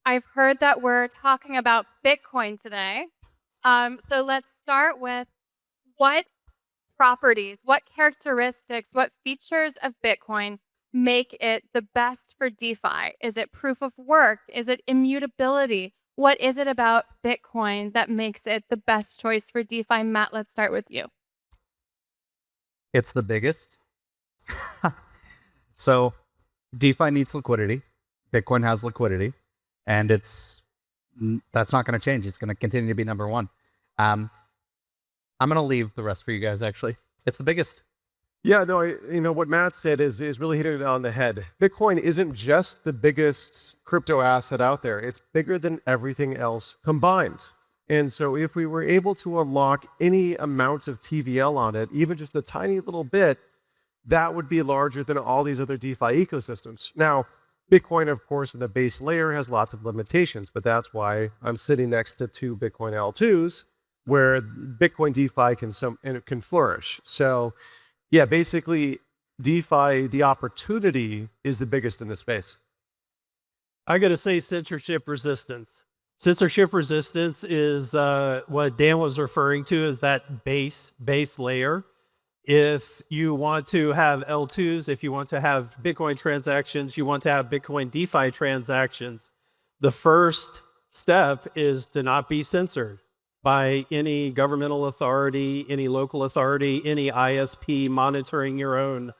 I've heard that we're talking about Bitcoin today. So let's start with what properties, what characteristics, what features of Bitcoin make it the best for DeFi? Is it proof of work? Is it immutability? What is it about Bitcoin that makes it the best choice for DeFi? Matt, let's start with you. It's the biggest. So DeFi needs liquidity. Bitcoin has liquidity, and that's not going to change. It's going to continue to be number one. I'm going to leave the rest for you guys, actually. It's the biggest. Yeah, no, what Matt said is really hitting it on the head. Bitcoin isn't just the biggest crypto asset out there. It's bigger than everything else combined. And so if we were able to unlock any amount of TVL on it, even just a tiny little bit, that would be larger than all these other DeFi ecosystems. Now, Bitcoin, of course, in the base layer has lots of limitations, but that's why I'm sitting next to two Bitcoin L2s where Bitcoin DeFi can flourish. So yeah, basically DeFi, the opportunity is the biggest in this space. I got to say censorship resistance. Censorship resistance is what Dan was referring to as that base layer. If you want to have L2s, if you want to have Bitcoin transactions, you want to have Bitcoin DeFi transactions, the first step is to not be censored by any governmental authority, any local authority, any ISP monitoring your own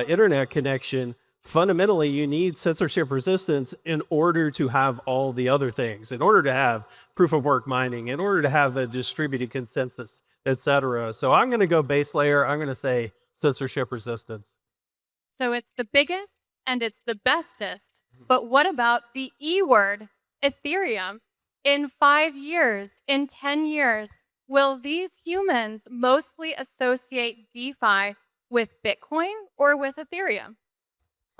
internet connection. Fundamentally, you need censorship resistance in order to have all the other things, in order to have proof of work mining, in order to have a distributed consensus, etc. So I'm going to go base layer. I'm going to say censorship resistance. So it's the biggest and it's the bestest. But what about the E word, Ethereum? In 5 years, in 10 years, will these humans mostly associate DeFi with Bitcoin or with Ethereum?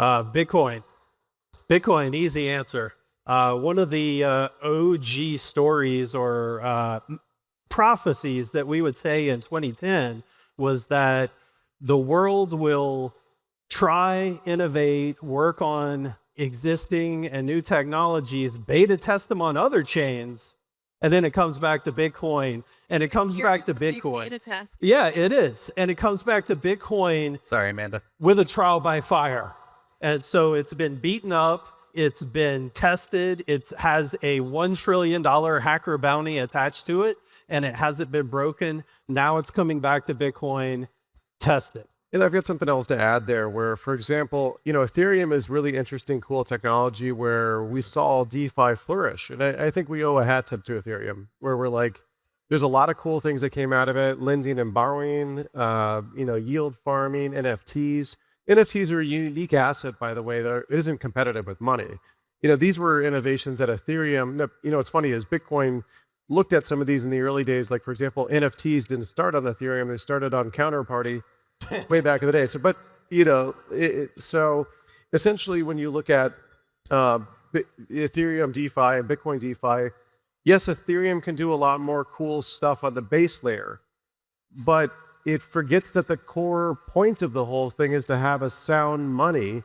Bitcoin. Bitcoin, easy answer. One of the OG stories or prophecies that we would say in 2010 was that the world will try, innovate, work on existing and new technologies, beta test them on other chains, and then it comes back to Bitcoin, and it comes back to Bitcoin. Beta test. Yeah, it is. And it comes back to Bitcoin. Sorry, Amanda. With a trial by fire. And so it's been beaten up. It's been tested. It has a $1 trillion hacker bounty attached to it, and it hasn't been broken. Now it's coming back to Bitcoin. Test it. And I've got something else to add there where, for example, Ethereum is really interesting, cool technology where we saw DeFi flourish. And I think we owe a hat tip to Ethereum, where we're like, there's a lot of cool things that came out of it, lending and borrowing, yield farming, NFTs. NFTs are a unique asset, by the way, that isn't competitive with money. These were innovations that Ethereum, what's funny is Bitcoin looked at some of these in the early days. Like, for example, NFTs didn't start on Ethereum. They started on Counterparty way back in the day. So, but, so essentially when you look at Ethereum DeFi and Bitcoin DeFi, yes, Ethereum can do a lot more cool stuff on the base layer, but it forgets that the core point of the whole thing is to have a sound money,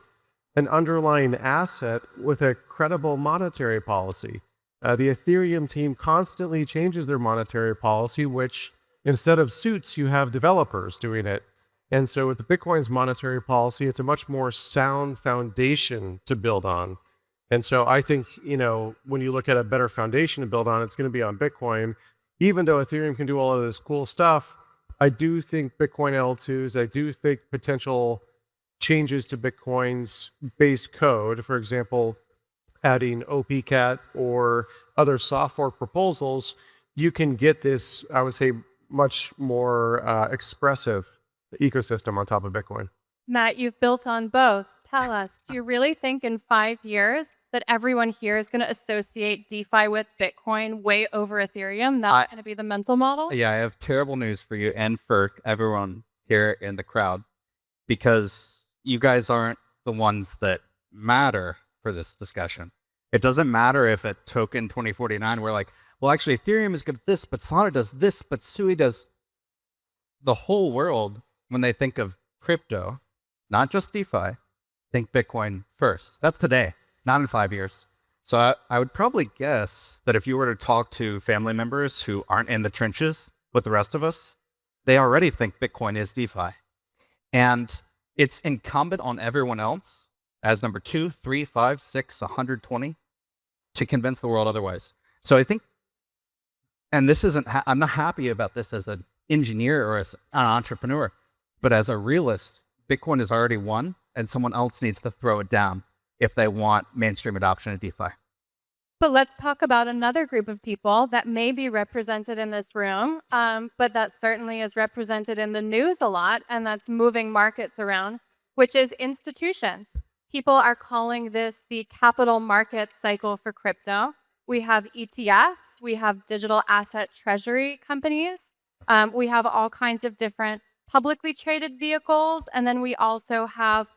an underlying asset with a credible monetary policy. The Ethereum team constantly changes their monetary policy, which instead of suits, you have developers doing it. And so with the Bitcoin's monetary policy, it's a much more sound foundation to build on. And so I think, when you look at a better foundation to build on, it's going to be on Bitcoin. Even though Ethereum can do all of this cool stuff, I do think Bitcoin L2s, I do think potential changes to Bitcoin's base code, for example, adding OPCAT or other software proposals, you can get this, I would say, much more expressive ecosystem on top of Bitcoin. Matt, you've built on both. Tell us, do you really think in 5 years that everyone here is going to associate DeFi with Bitcoin way over Ethereum? That's going to be the mental model? Yeah, I have terrible news for you and for everyone here in the crowd, because you guys aren't the ones that matter for this discussion. It doesn't matter if at TOKEN2049 we're like, well, actually Ethereum is good at this, but Solana does this, but Sui does. The whole world, when they think of crypto, not just DeFi, think Bitcoin first. That's today, not in 5 years. So I would probably guess that if you were to talk to family members who aren't in the trenches with the rest of us, they already think Bitcoin is DeFi. And it's incumbent on everyone else as number 2, 3, 5, 6, 120 to convince the world otherwise. So I think, and this isn't, I'm not happy about this as an engineer or as an entrepreneur, but as a realist, Bitcoin is already won and someone else needs to throw it down if they want mainstream adoption of DeFi. But let's talk about another group of people that may be represented in this room, but that certainly is represented in the news a lot, and that's moving markets around, which is institutions. People are calling this the capital market cycle for crypto. We have ETFs, we have digital asset treasury companies, we have all kinds of different publicly traded vehicles, and then we also have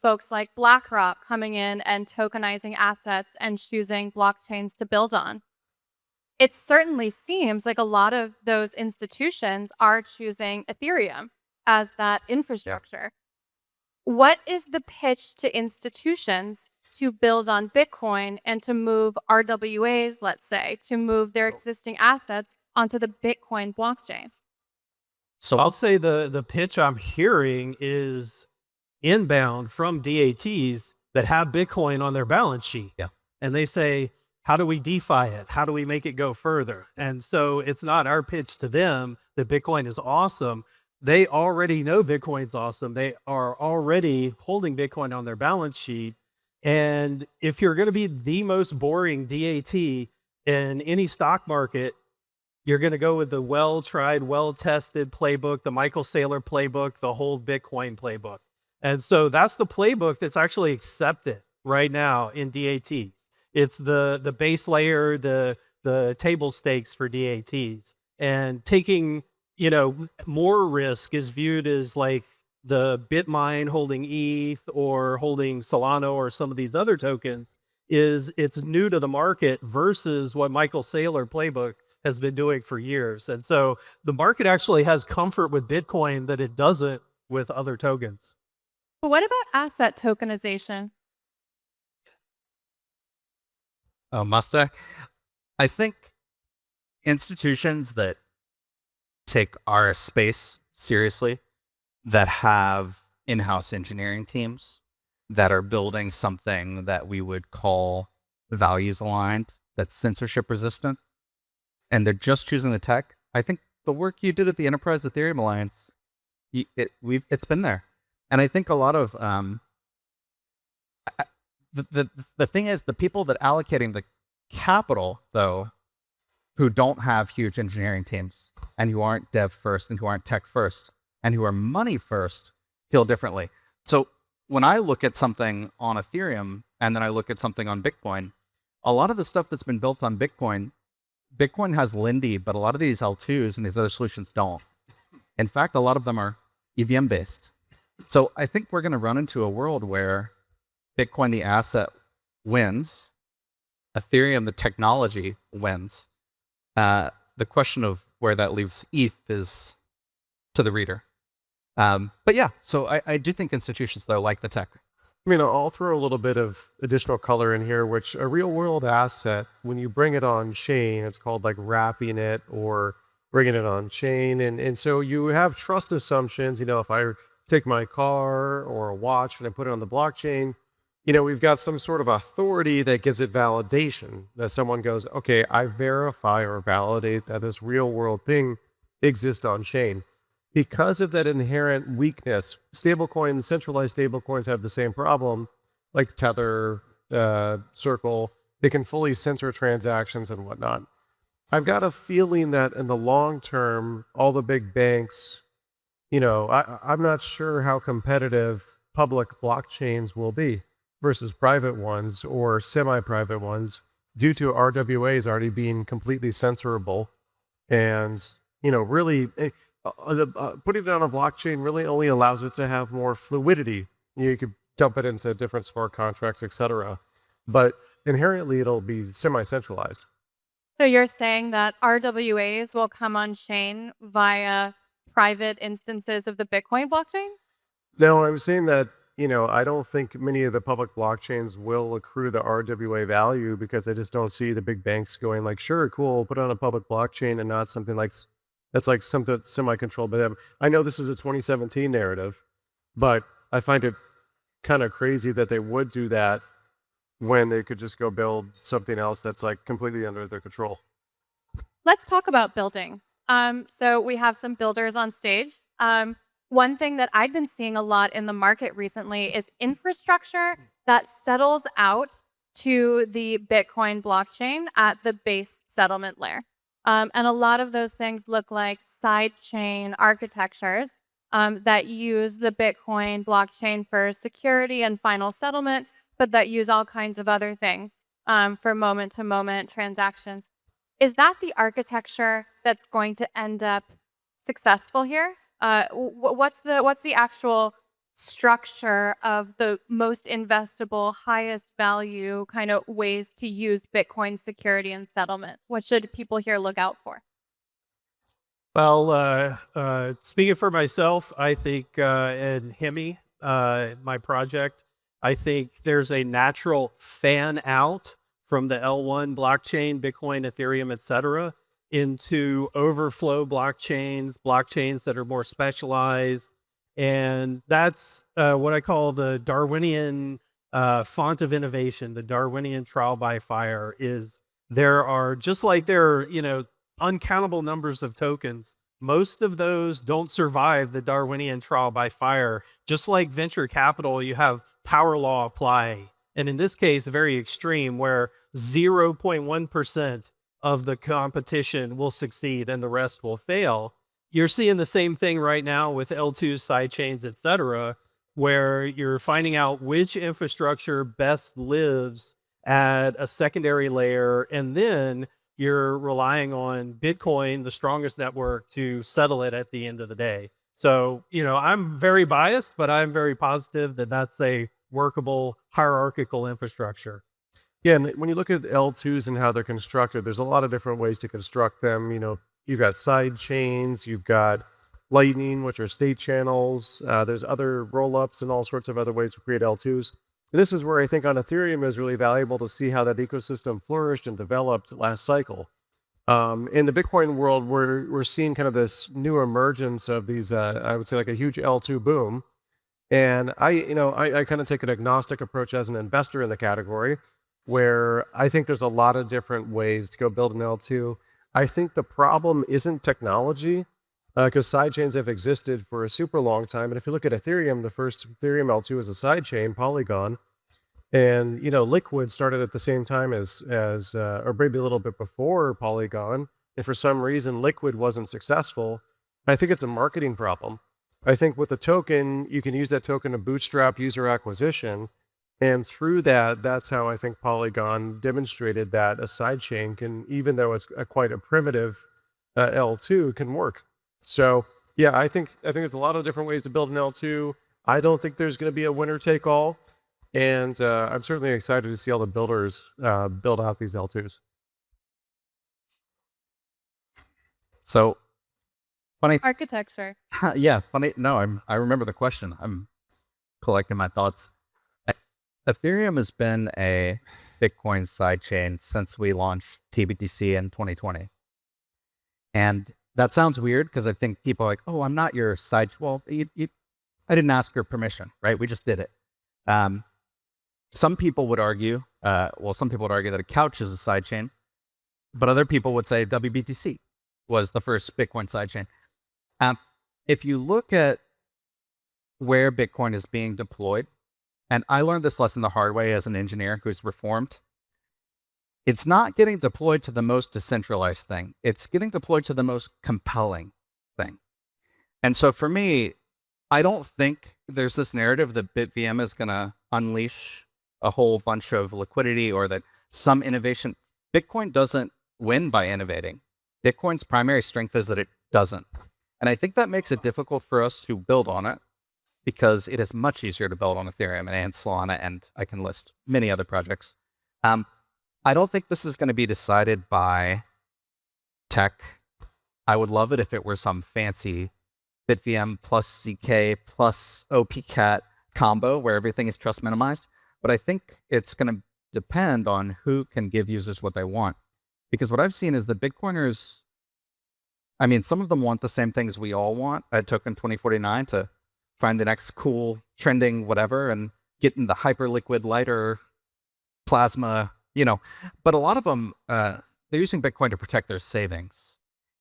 folks like BlackRock coming in and tokenizing assets and choosing blockchains to build on. It certainly seems like a lot of those institutions are choosing Ethereum as that infrastructure. What is the pitch to institutions to build on Bitcoin and to move RWAs, let's say, to move their existing assets onto the Bitcoin blockchain? So I'll say the pitch I'm hearing is inbound from DATs that have Bitcoin on their balance sheet. Yeah. And they say, how do we DeFi it? How do we make it go further? And so it's not our pitch to them that Bitcoin is awesome. They already know Bitcoin's awesome. They are already holding Bitcoin on their balance sheet. And if you're going to be the most boring DAT in any stock market, you're going to go with the well-tried, well-tested playbook, the Michael Saylor playbook, the hold Bitcoin playbook. And so that's the playbook that's actually accepted right now in DATs. It's the base layer, the table stakes for DATs. And taking, more risk is viewed as like the Bitmine holding ETH or holding Solana or some of these other tokens it's new to the market versus what Michael Saylor playbook has been doing for years. And so the market actually has comfort with Bitcoin that it doesn't with other tokens. But what about asset tokenization? Oh, Mustang. I think institutions that take our space seriously, that have in-house engineering teams, that are building something that we would call values aligned, that's censorship resistant, and they're just choosing the tech. I think the work you did at the Enterprise Ethereum Alliance, it's been there. And I think a lot of the thing is, the people that allocating the capital, though, who don't have huge engineering teams and who aren't dev first and who aren't tech first and who are money first, feel differently. So when I look at something on Ethereum and then I look at something on Bitcoin, a lot of the stuff that's been built on Bitcoin has Lindy, but a lot of these L2s and these other solutions don't. In fact, a lot of them are EVM based. So I think we're going to run into a world where Bitcoin, the asset, wins. Ethereum, the technology, wins. The question of where that leaves ETH is to the reader. But yeah, so I do think institutions, though, like the tech. I mean, I'll throw a little bit of additional color in here, which a real world asset, when you bring it on chain, it's called like wrapping it or bringing it on chain. And so you have trust assumptions. If I take my car or a watch and I put it on the blockchain, we've got some sort of authority that gives it validation, that someone goes, okay, I verify or validate that this real world thing exists on chain. Because of that inherent weakness, stablecoins, centralized stablecoins have the same problem, like Tether, Circle. They can fully censor transactions and whatnot. I've got a feeling that in the long term, all the big banks, I'm not sure how competitive public blockchains will be versus private ones or semi-private ones due to RWAs already being completely censorable. And, really, putting it on a blockchain really only allows it to have more fluidity. You could dump it into different smart contracts, etc. But inherently, it'll be semi-centralized. So you're saying that RWAs will come on chain via private instances of the Bitcoin blockchain? No, I'm saying that I don't think many of the public blockchains will accrue the RWA value because I just don't see the big banks going like, sure, cool, put it on a public blockchain and not something like that's like something semi-controlled by them. I know this is a 2017 narrative, but I find it kind of crazy that they would do that when they could just go build something else that's like completely under their control. Let's talk about building. So we have some builders on stage. One thing that I've been seeing a lot in the market recently is infrastructure that settles out to the Bitcoin blockchain at the base settlement layer. And a lot of those things look like sidechain architectures that use the Bitcoin blockchain for security and final settlement, but that use all kinds of other things for moment-to-moment transactions. Is that the architecture that's going to end up successful here? What's the actual structure of the most investable, highest value kind of ways to use Bitcoin security and settlement? What should people here look out for? Well, speaking for myself, I think in Hemi, my project, I think there's a natural fan out from the L1 blockchain, Bitcoin, Ethereum, etc., into overflow blockchains that are more specialized. And that's what I call the Darwinian font of innovation, the Darwinian trial by fire. Is there are, just like there are, uncountable numbers of tokens, most of those don't survive the Darwinian trial by fire. Just like venture capital, you have power law apply. And in this case, very extreme, where 0.1% of the competition will succeed and the rest will fail. You're seeing the same thing right now with L2 sidechains, et cetera, where you're finding out which infrastructure best lives at a secondary layer, and then you're relying on Bitcoin, the strongest network, to settle it at the end of the day. So, I'm very biased, but I'm very positive that that's a workable hierarchical infrastructure. Yeah, and when you look at L2s and how they're constructed, there's a lot of different ways to construct them. You've got side chains, you've got Lightning, which are state channels. There's other roll-ups and all sorts of other ways to create L2s. And this is where I think on Ethereum is really valuable to see how that ecosystem flourished and developed last cycle. In the Bitcoin world, we're seeing kind of this new emergence of these, I would say like a huge L2 boom. And I kind of take an agnostic approach as an investor in the category, where I think there's a lot of different ways to go build an L2. I think the problem isn't technology, because sidechains have existed for a super long time. And if you look at Ethereum, the first Ethereum L2 is a sidechain, Polygon. And, Liquid started at the same time as or maybe a little bit before Polygon. And for some reason, Liquid wasn't successful. I think it's a marketing problem. I think with the token, you can use that token to bootstrap user acquisition. And through that, that's how I think Polygon demonstrated that a sidechain can, even though it's quite a primitive L2, can work. So yeah, I think there's a lot of different ways to build an L2. I don't think there's going to be a winner take all. And I'm certainly excited to see all the builders build out these L2s. So funny. Architecture. Yeah, funny. No, I remember the question. I'm collecting my thoughts. Ethereum has been a Bitcoin sidechain since we launched TBTC in 2020. And that sounds weird because I think people are like, oh, I'm not your side. Well, I didn't ask your permission, right? We just did it. Some people would argue, that a couch is a sidechain, but other people would say WBTC was the first Bitcoin sidechain. If you look at where Bitcoin is being deployed, and I learned this lesson the hard way as an engineer who's reformed, it's not getting deployed to the most decentralized thing. It's getting deployed to the most compelling thing. And so for me, I don't think there's this narrative that BitVM is going to unleash a whole bunch of liquidity or that some innovation. Bitcoin doesn't win by innovating. Bitcoin's primary strength is that it doesn't. And I think that makes it difficult for us to build on it because it is much easier to build on Ethereum and Solana, and I can list many other projects. I don't think this is going to be decided by tech. I would love it if it were some fancy BitVM plus ZK plus OPCat combo where everything is trust minimized. But I think it's going to depend on who can give users what they want. Because what I've seen is that Bitcoiners, I mean, some of them want the same things we all want at Token2049 to find the next cool trending whatever and get in the hyperliquid lighter plasma, but a lot of them, they're using Bitcoin to protect their savings.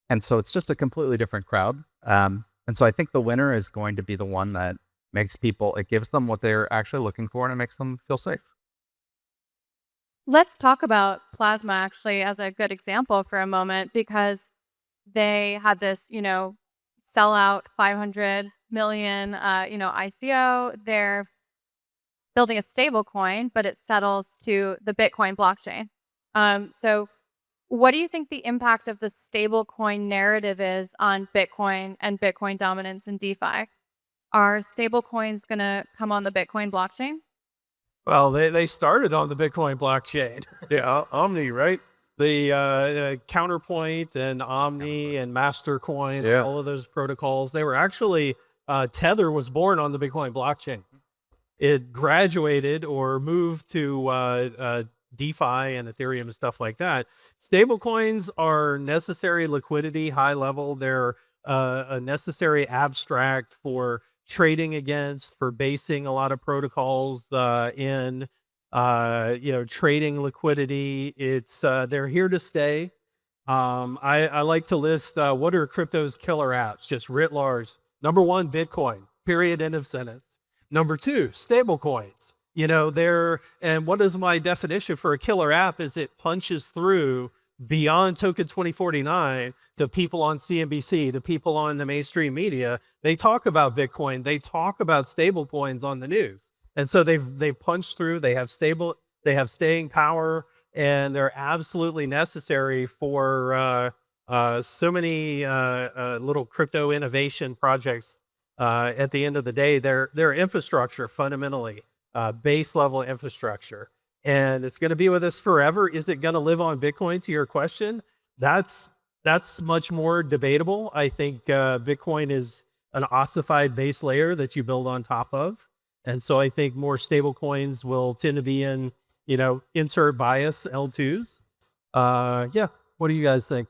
And so it's just a completely different crowd. And so I think the winner is going to be the one that makes people, it gives them what they're actually looking for and it makes them feel safe. Let's talk about Plasma actually as a good example for a moment, because they had this, sell out 500 million, ICO. They're building a stable coin, but it settles to the Bitcoin blockchain. So what do you think the impact of the stable coin narrative is on Bitcoin and Bitcoin dominance in DeFi? Are stable coins going to come on the Bitcoin blockchain? Well, they started on the Bitcoin blockchain. Yeah, Omni, right? The Counterpoint and Omni and Mastercoin, Yeah. all of those protocols, they were actually, Tether was born on the Bitcoin blockchain. It graduated or moved to DeFi and Ethereum and stuff like that. Stablecoins are necessary liquidity, high level. They're a necessary abstract for trading against, for basing a lot of protocols in trading liquidity. It's they're here to stay. I like to list what are crypto's killer apps, just writ large. Number one, Bitcoin, period, end of sentence. Number two, stable coins. And what is my definition for a killer app is it punches through beyond Token2049 to people on CNBC, to people on the mainstream media. They talk about Bitcoin. They talk about stable coins on the news. And so they've punched through, they have staying power, and they're absolutely necessary for so many little crypto innovation projects. At the end of the day, their infrastructure fundamentally, base level infrastructure. And it's going to be with us forever. Is it going to live on Bitcoin, to your question? That's much more debatable. I think Bitcoin is an ossified base layer that you build on top of. And so I think more stable coins will tend to be in, insert bias L2s. Yeah. What do you guys think?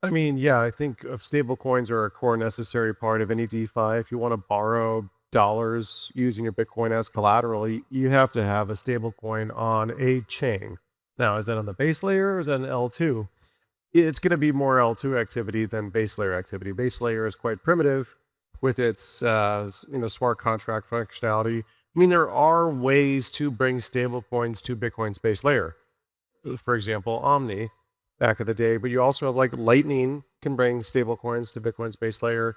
I mean, yeah, I think stable coins are a core necessary part of any DeFi. If you want to borrow dollars using your Bitcoin as collateral, you have to have a stable coin on a chain. Now, is that on the base layer or is that an L2? It's going to be more L2 activity than base layer activity. Base layer is quite primitive with its smart contract functionality. I mean, there are ways to bring stable coins to Bitcoin's base layer. For example, Omni back in the day, but you also have like Lightning can bring stable coins to Bitcoin's base layer.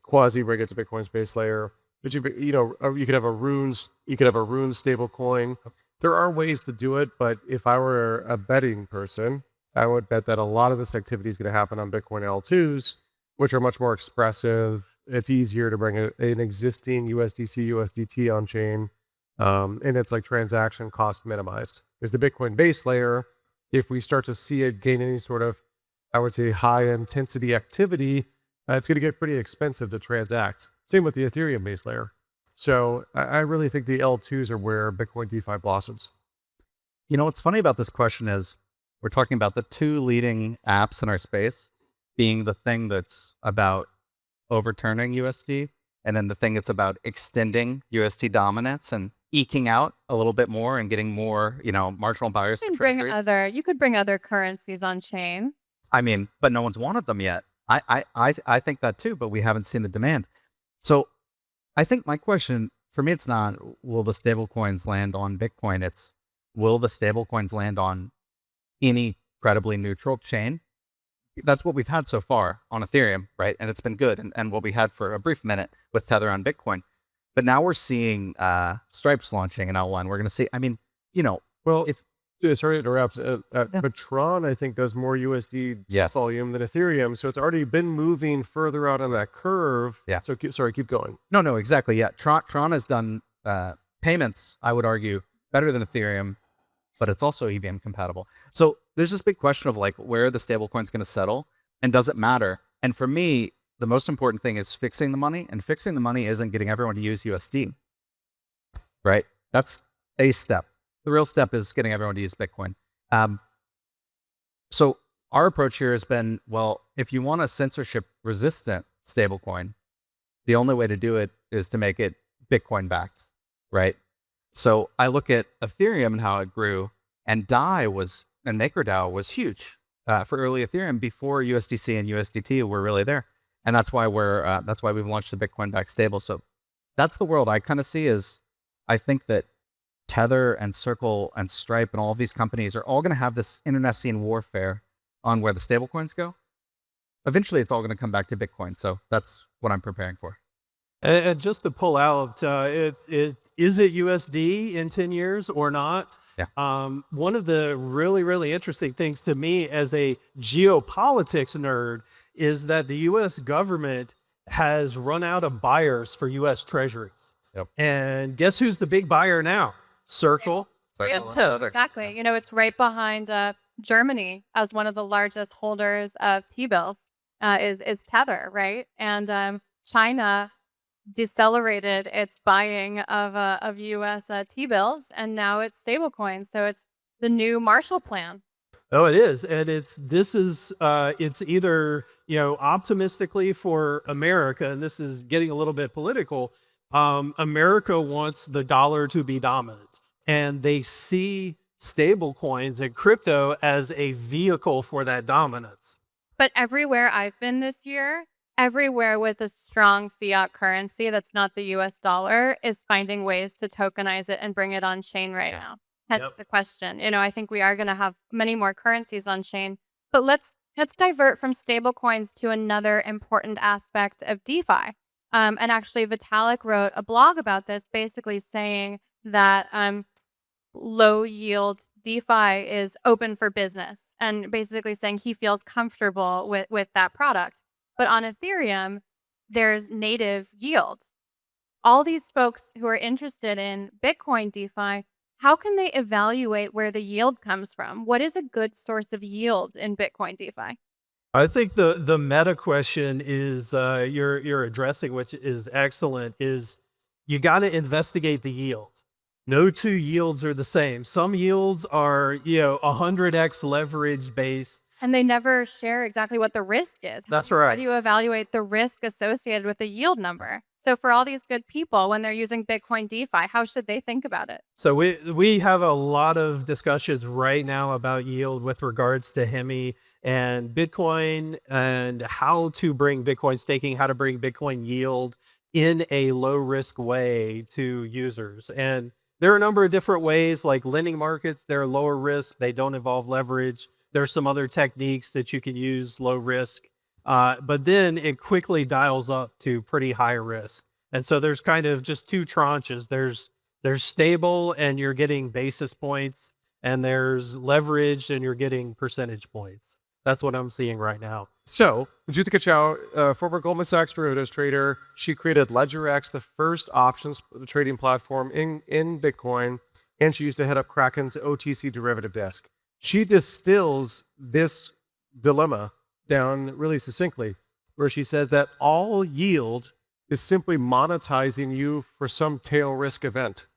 Quasi bring it to Bitcoin's base layer. But you could have a Rune stable coin. There are ways to do it, but if I were a betting person, I would bet that a lot of this activity is going to happen on Bitcoin L2s, which are much more expressive. It's easier to bring an existing USDC, USDT on chain, and it's like transaction cost minimized. Is the Bitcoin base layer, if we start to see it gain any sort of, I would say, high intensity activity, it's going to get pretty expensive to transact. Same with the Ethereum base layer. So I really think the L2s are where Bitcoin DeFi blossoms. What's funny about this question is we're talking about the two leading apps in our space being the thing that's about overturning USD, and then the thing that's about extending USD dominance and eking out a little bit more and getting more, marginal buyers. You could bring other currencies on chain. I mean, but no one's wanted them yet. I think that too, but we haven't seen the demand. So I think my question, for me, it's not, will the stable coins land on Bitcoin? It's, will the stable coins land on any credibly neutral chain? That's what we've had so far on Ethereum, right? And it's been good. And what we had for a brief minute with Tether on Bitcoin. But now we're seeing Stripes launching an L1. We're going to see, Well, sorry to interrupt, but Tron, I think, does more USD volume than Ethereum. So it's already been moving further out on that curve. Yeah. So keep going. No, exactly. Yeah. Tron has done payments, I would argue, better than Ethereum, but it's also EVM compatible. So there's this big question of like, where are the stablecoins going to settle, and does it matter? And for me, the most important thing is fixing the money, and fixing the money isn't getting everyone to use USD. right? That's a step. The real step is getting everyone to use Bitcoin. So our approach here has been, well, if you want a censorship-resistant stablecoin, the only way to do it is to make it Bitcoin-backed, right? So I look at Ethereum and how it grew, and MakerDAO was huge for early Ethereum before USDC and USDT were really there, and that's why we've launched the Bitcoin-backed stable. So that's the world I kind of see. Is I think that Tether and Circle and Stripe and all of these companies are all going to have this internecine warfare on where the stablecoins go. Eventually, it's all going to come back to Bitcoin. So that's what I'm preparing for. And just to pull out, is it USD in 10 years or not? Yeah. One of the really, really interesting things to me as a geopolitics nerd is that the US government has run out of buyers for US treasuries. Yep. And guess who's the big buyer now? Circle. Exactly. You know, it's right behind Germany as one of the largest holders of T-bills is Tether, right? And China decelerated its buying of U.S. T-bills, and now it's stablecoins. So it's the new Marshall Plan. Oh, it is, and it's either, you know, optimistically for America, and this is getting a little bit political. America wants the dollar to be dominant, and they see stable coins and crypto as a vehicle for that dominance. But everywhere I've been this year, everywhere with a strong fiat currency that's not the US dollar is finding ways to tokenize it and bring it on chain right now. That's the question. You know, I think we are going to have many more currencies on chain, but let's divert from stable coins to another important aspect of DeFi. And actually, Vitalik wrote a blog about this, basically saying that low yield DeFi is open for business, and basically saying he feels comfortable with that product. But on Ethereum, there's native yield. All these folks who are interested in Bitcoin DeFi, how can they evaluate where the yield comes from? What is a good source of yield in Bitcoin DeFi? I think the meta question is you're addressing, which is excellent, is you got to investigate the yield. No two yields are the same. Some yields are, you know, 100x leverage based. And they never share exactly what the risk is. That's How right. do you evaluate the risk associated with the yield number? So for all these good people, when they're using Bitcoin DeFi, how should they think about it? So we have a lot of discussions right now about yield with regards to Hemi and Bitcoin and how to bring Bitcoin staking, how to bring Bitcoin yield in a low risk way to users. And there are a number of different ways, like lending markets, they're lower risk, they don't involve leverage. There's some other techniques that you can use low risk, but then it quickly dials up to pretty high risk. And so there's kind of just two tranches. There's stable and you're getting basis points, and there's leverage and you're getting percentage points. That's what I'm seeing right now. So, Juthika Chow, former Goldman Sachs derivatives trader, she created LedgerX, the first options trading platform in Bitcoin, and she used to head up Kraken's OTC derivative desk. She distills this dilemma down really succinctly, where she says that all yield is simply monetizing you for some tail risk event.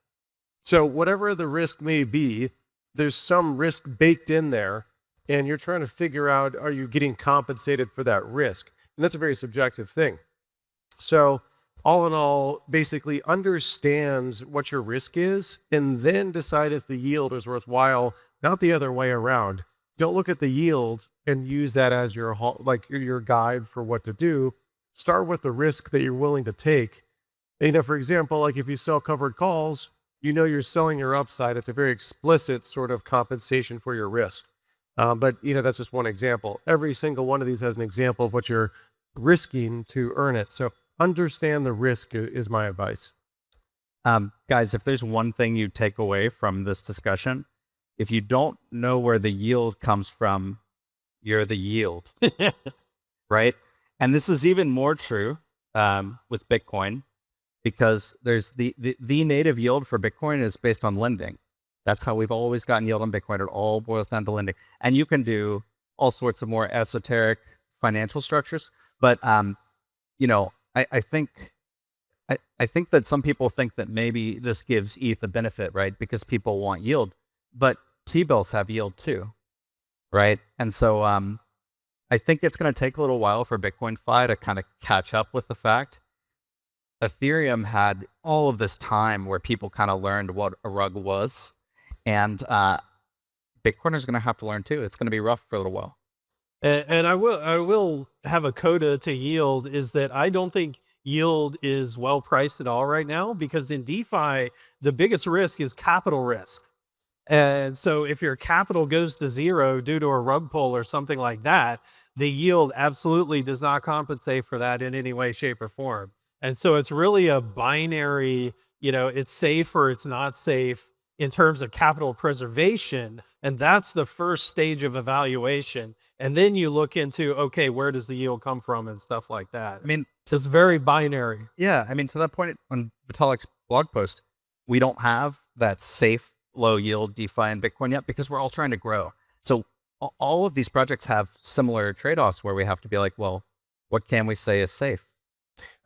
So whatever the risk may be, there's some risk baked in there, and you're trying to figure out, are you getting compensated for that risk? And that's a very subjective thing. So all in all, basically understands what your risk is and then decide if the yield is worthwhile, not the other way around. Don't look at the yield and use that as your guide for what to do. Start with the risk that you're willing to take. And, you know, for example, like if you sell covered calls, you know you're selling your upside. It's a very explicit sort of compensation for your risk. But, you know, that's just one example. Every single one of these has an example of what you're risking to earn it. So understand the risk is my advice. Guys, if there's one thing you take away from this discussion, if you don't know where the yield comes from, you're the yield, right? And this is even more true with Bitcoin, because there's the native yield for Bitcoin is based on lending. That's how we've always gotten yield on Bitcoin. It all boils down to lending. And you can do all sorts of more esoteric financial structures. But, you know, I think I think that some people think that maybe this gives ETH a benefit, right? Because people want yield, but T-bills have yield too, right? And so I think it's going to take a little while for Bitcoin Fi to kind of catch up with the fact Ethereum had all of this time where people kind of learned what a rug was, and Bitcoiners are going to have to learn too. It's going to be rough for a little while. And I will have a coda to yield, is that I don't think yield is well priced at all right now, because in DeFi, the biggest risk is capital risk. And so if your capital goes to zero due to a rug pull or something like that, the yield absolutely does not compensate for that in any way, shape, or form. And so it's really a binary, it's safe or it's not safe in terms of capital preservation. And that's the first stage of evaluation. And then you look into, okay, where does the yield come from and stuff like that. I mean, So it's very binary. yeah, I mean, to that point on Vitalik's blog post, we don't have that safe, low yield DeFi and Bitcoin yet because we're all trying to grow. So all of these projects have similar trade-offs where we have to be like, well, what can we say is safe?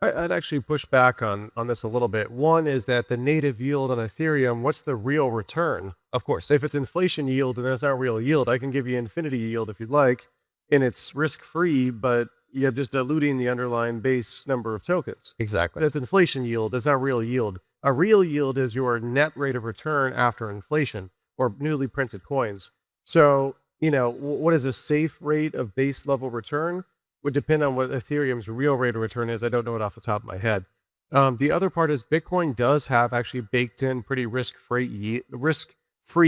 I'd actually push back on this a little bit. One is that the native yield on Ethereum, what's the real return? Of course, if it's inflation yield and that's not real yield, I can give you infinity yield if you'd like, and it's risk-free, but you're just diluting the underlying base number of tokens. Exactly. That's inflation yield. That's not real yield. A real yield is your net rate of return after inflation or newly printed coins. So, what is a safe rate of base level return would depend on what Ethereum's real rate of return is. I don't know it off the top of my head. The other part is Bitcoin does have actually baked in pretty risk-free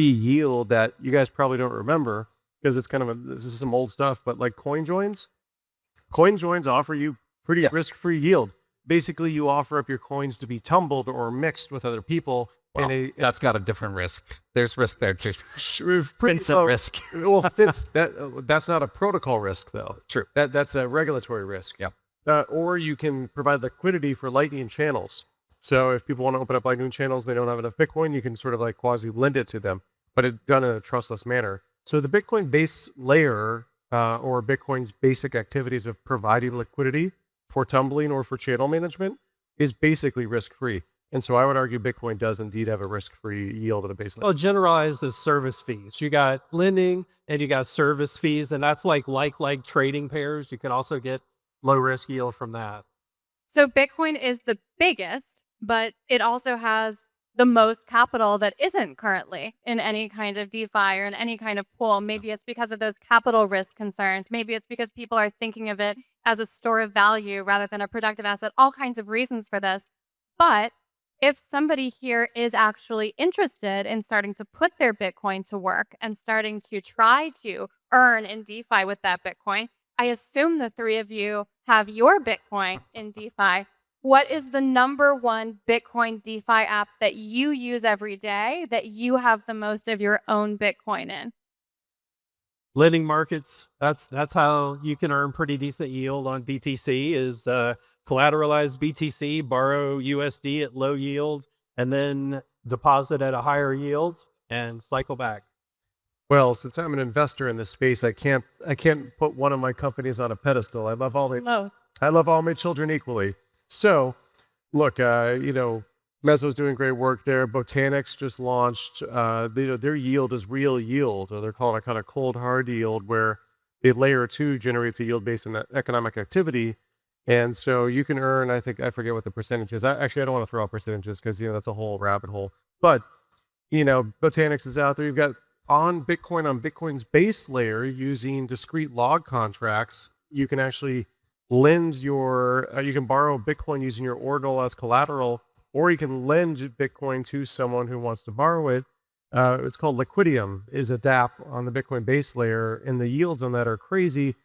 yield that you guys probably don't remember because it's this is some old stuff, but like coin joins offer you pretty risk-free yield. Basically, you offer up your coins to be tumbled or mixed with other people. Well, that's got a different risk. There's risk there too. Vincent risk. Well, that's not a protocol risk though. True. That's a regulatory risk. Yeah. Or you can provide liquidity for Lightning channels. So if people want to open up Lightning channels, they don't have enough Bitcoin, you can sort of like quasi lend it to them, but it's done in a trustless manner. So the Bitcoin base layer or Bitcoin's basic activities of providing liquidity for tumbling or for channel management is basically risk-free. And so I would argue Bitcoin does indeed have a risk-free yield at a base layer. Well, generalized as service fees. You got lending and you got service fees, and that's like trading pairs. You can also get low risk yield from that. So Bitcoin is the biggest, but it also has the most capital that isn't currently in any kind of DeFi or in any kind of pool. Maybe it's because of those capital risk concerns. Maybe it's because people are thinking of it as a store of value rather than a productive asset. All kinds of reasons for this. But if somebody here is actually interested in starting to put their Bitcoin to work and starting to try to earn in DeFi with that Bitcoin, I assume the three of you have your Bitcoin in DeFi. What is the number one Bitcoin DeFi app that you use every day that you have the most of your own Bitcoin in? Lending markets. That's how you can earn pretty decent yield on BTC is collateralize BTC, borrow USD at low yield, and then deposit at a higher yield and cycle back. Well, since I'm an investor in this space, I can't put one of my companies on a pedestal. I love all my children equally. So, look, Mezzo's doing great work there. Botanics just launched. Their yield is real yield, or they're calling it kind of cold hard yield, where the layer 2 generates a yield based on that economic activity. And so you can earn, I forget what the percentage is. I don't want to throw out percentages because, that's a whole rabbit hole. But, Botanics is out there. You've got on Bitcoin's base layer using discrete log contracts, you can actually lend you can borrow Bitcoin using your ordinal as collateral, or you can lend Bitcoin to someone who wants to borrow it. It's called Liquidium, is a dApp on the Bitcoin base layer, and the yields on that are crazy.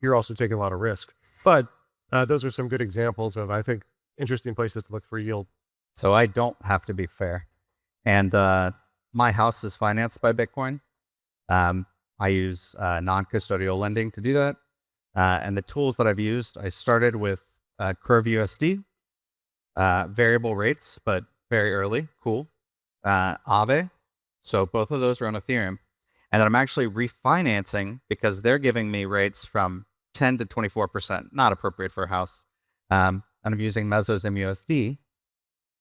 You're also taking a lot of risk. But those are some good examples of, I think, interesting places to look for yield. So I don't have to be fair. And my house is financed by Bitcoin. I use non-custodial lending to do that. And the tools that I've used, I started with Curve USD, variable rates, but very early, cool. Aave, so both of those are on Ethereum. And then I'm actually refinancing because they're giving me rates from 10 to 24%, not appropriate for a house. And I'm using Mezzo's MUSD,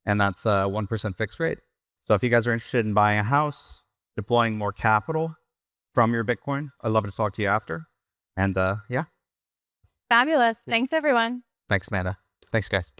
and that's 1% fixed rate. So if you guys are interested in buying a house, deploying more capital from your Bitcoin, I'd love to talk to you after. And yeah, Fabulous. Thanks, everyone. thanks, Amanda. Thanks, guys.